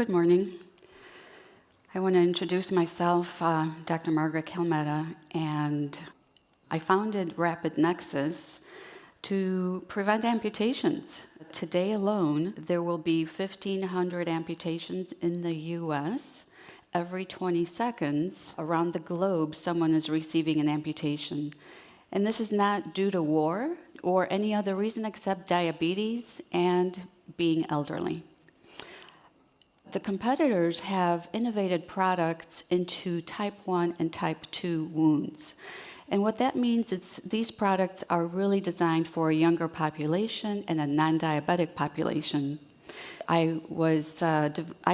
Good morning. I want to introduce myself, Dr. Margaret Kalmeta, and I founded Rapid Nexus to prevent amputations. Today alone, there will be 1,500 amputations in the U.S. Every 20 seconds, around the globe, someone is receiving an amputation. And this is not due to war or any other reason except diabetes and being elderly. The competitors have innovated products into type 1 and type 2 wounds. And what that means is these products are really designed for a younger population and a non-diabetic population. I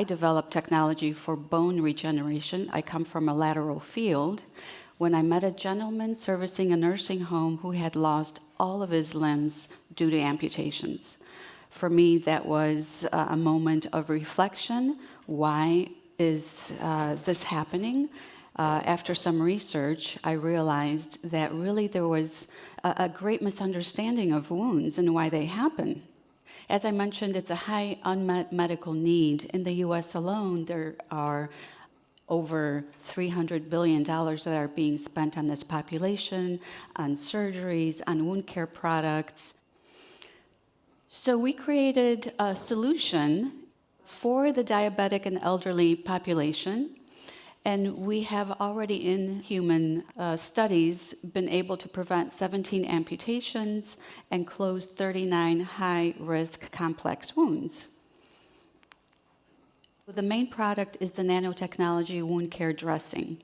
developed technology for bone regeneration. I come from a lateral field. When I met a gentleman servicing a nursing home who had lost all of his limbs due to amputations. For me, that was a moment of reflection. Why is this happening? After some research, I realized that really there was a great misunderstanding of wounds and why they happen. As I mentioned, it's a high unmet medical need. In the US alone, there are over $300 billion that are being spent on this population, on surgeries, on wound care products. So we created a solution for the diabetic and elderly population, and we have already in human studies been able to prevent 17 amputations and close 39 high-risk complex wounds. The main product is the nanotechnology wound care dressing.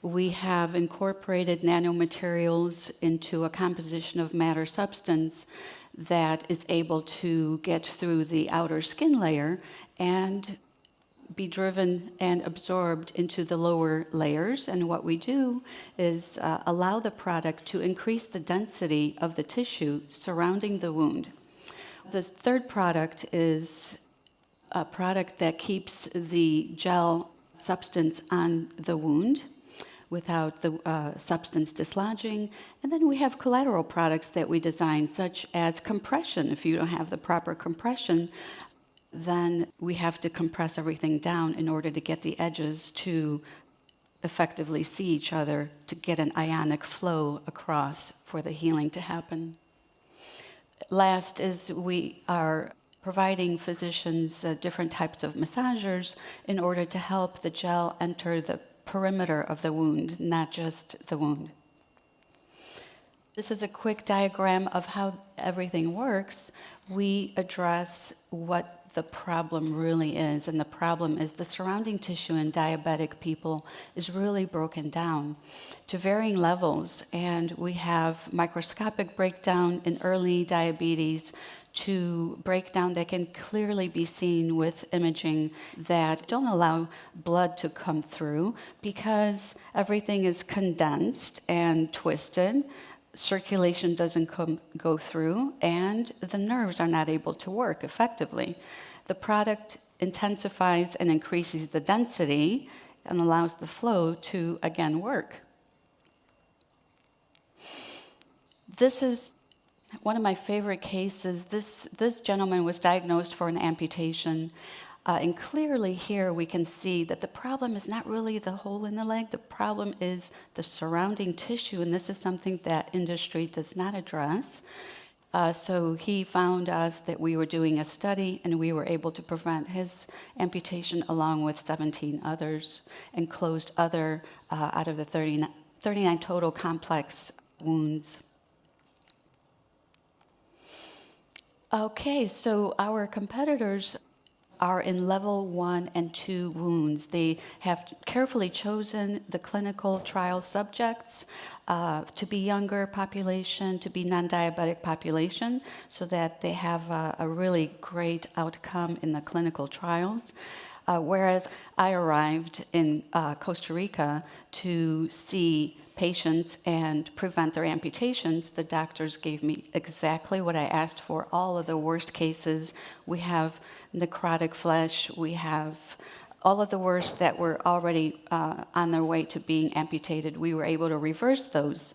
We have incorporated nanomaterials into a composition of matter substance that is able to get through the outer skin layer and be driven and absorbed into the lower layers. And what we do is allow the product to increase the density of the tissue surrounding the wound. The third product is a product that keeps the gel substance on the wound without the substance dislodging. And then we have collateral products that we design, such as compression. If you don't have the proper compression, then we have to compress everything down in order to get the edges to effectively see each other, to get an ionic flow across for the healing to happen. Last is we are providing physicians different types of massagers in order to help the gel enter the perimeter of the wound, not just the wound. This is a quick diagram of how everything works. We address what the problem really is, and the problem is the surrounding tissue in diabetic people is really broken down to varying levels, and we have microscopic breakdown in early diabetes to breakdown that can clearly be seen with imaging that don't allow blood to come through because everything is condensed and twisted. Circulation doesn't go through, and the nerves are not able to work effectively. The product intensifies and increases the density and allows the flow to, again, work. This is one of my favorite cases. This gentleman was diagnosed for an amputation, and clearly here we can see that the problem is not really the hole in the leg. The problem is the surrounding tissue, and this is something that industry does not address. So he found us that we were doing a study, and we were able to prevent his amputation along with 17 others and closed other out of the 39 total complex wounds. Okay, so our competitors are in level 1 and 2 wounds. They have carefully chosen the clinical trial subjects to be younger population, to be non-diabetic population, so that they have a really great outcome in the clinical trials. Whereas I arrived in Costa Rica to see patients and prevent their amputations, the doctors gave me exactly what I asked for, all of the worst cases. We have necrotic flesh, we have all of the worst that were already on their way to being amputated. We were able to reverse those.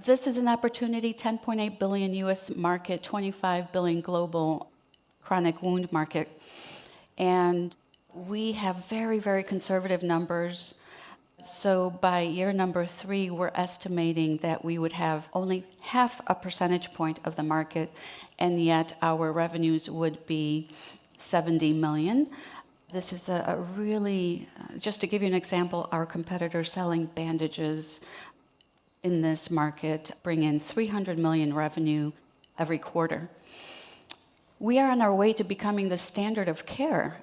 This is an opportunity, 10.8 billion US market, 25 billion global chronic wound market. And We have very, very conservative numbers. So by year number 3, we're estimating that we would have only half a percentage point of the market, and yet our revenues would be 70 million. This is a really, just to give you an example, our competitors selling bandages in this market bring in 300 million revenue every quarter. We are on our way to becoming the standard of care.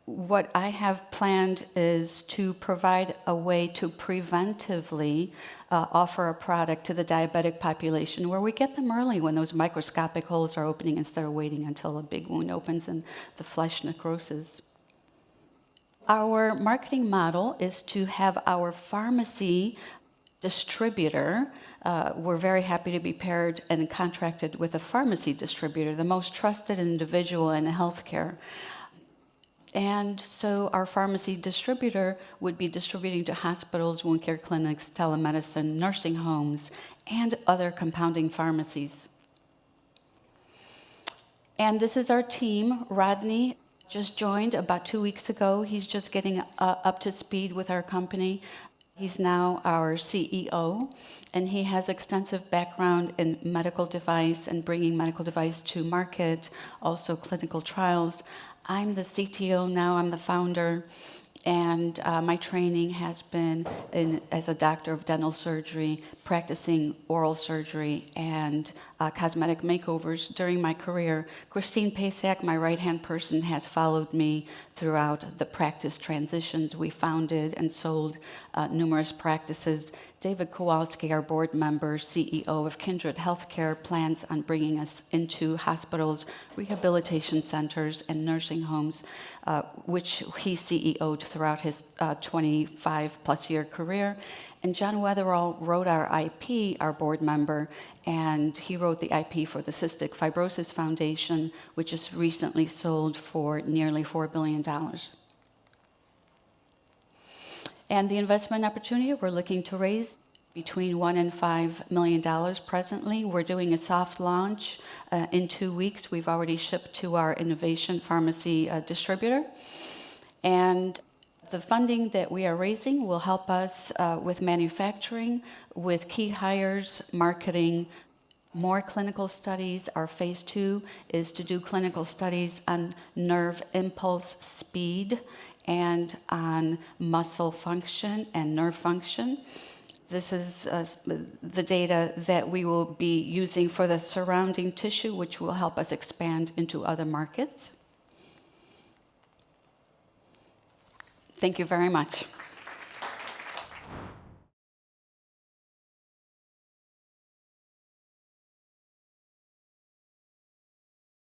What I have planned is to provide a way to preventively offer a product to the diabetic population where we get them early when those microscopic holes are opening instead of waiting until a big wound opens and the flesh necroses. Our marketing model is to have our pharmacy distributor. We're very happy to be paired and contracted with a pharmacy distributor, the most trusted individual in healthcare. And so our pharmacy distributor would be distributing to hospitals, wound care clinics, telemedicine, nursing homes, and other compounding pharmacies. And this is our team. Rodney just joined about 2 weeks ago. He's just getting up to speed with our company. He's now our CEO, and he has extensive background in medical device and bringing medical device to market, also clinical trials. I'm the CTO now, I'm the founder, and my training has been as a doctor of dental surgery, practicing oral surgery and cosmetic makeovers during my career. Christine Pasak, my right-hand person, has followed me throughout the practice transitions. We founded and sold numerous practices. David Kowalski, our board member, CEO of Kindred Healthcare, plans on bringing us into hospitals, rehabilitation centers, and nursing homes, which he CEO'd throughout his 25-plus year career. And John Weatherall wrote our IP, our board member, and he wrote the IP for the Cystic Fibrosis Foundation, which is recently sold for nearly $4 billion. And the investment opportunity, we're looking to raise between $1 and $5 million presently. We're doing a soft launch in 2 weeks. We've already shipped to our innovation pharmacy distributor. And the funding that we are raising will help us with manufacturing, with key hires, marketing, more clinical studies. Our phase 2 is to do clinical studies on nerve impulse speed and on muscle function and nerve function. This is the data that we will be using for the surrounding tissue, which will help us expand into other markets. Thank you very much.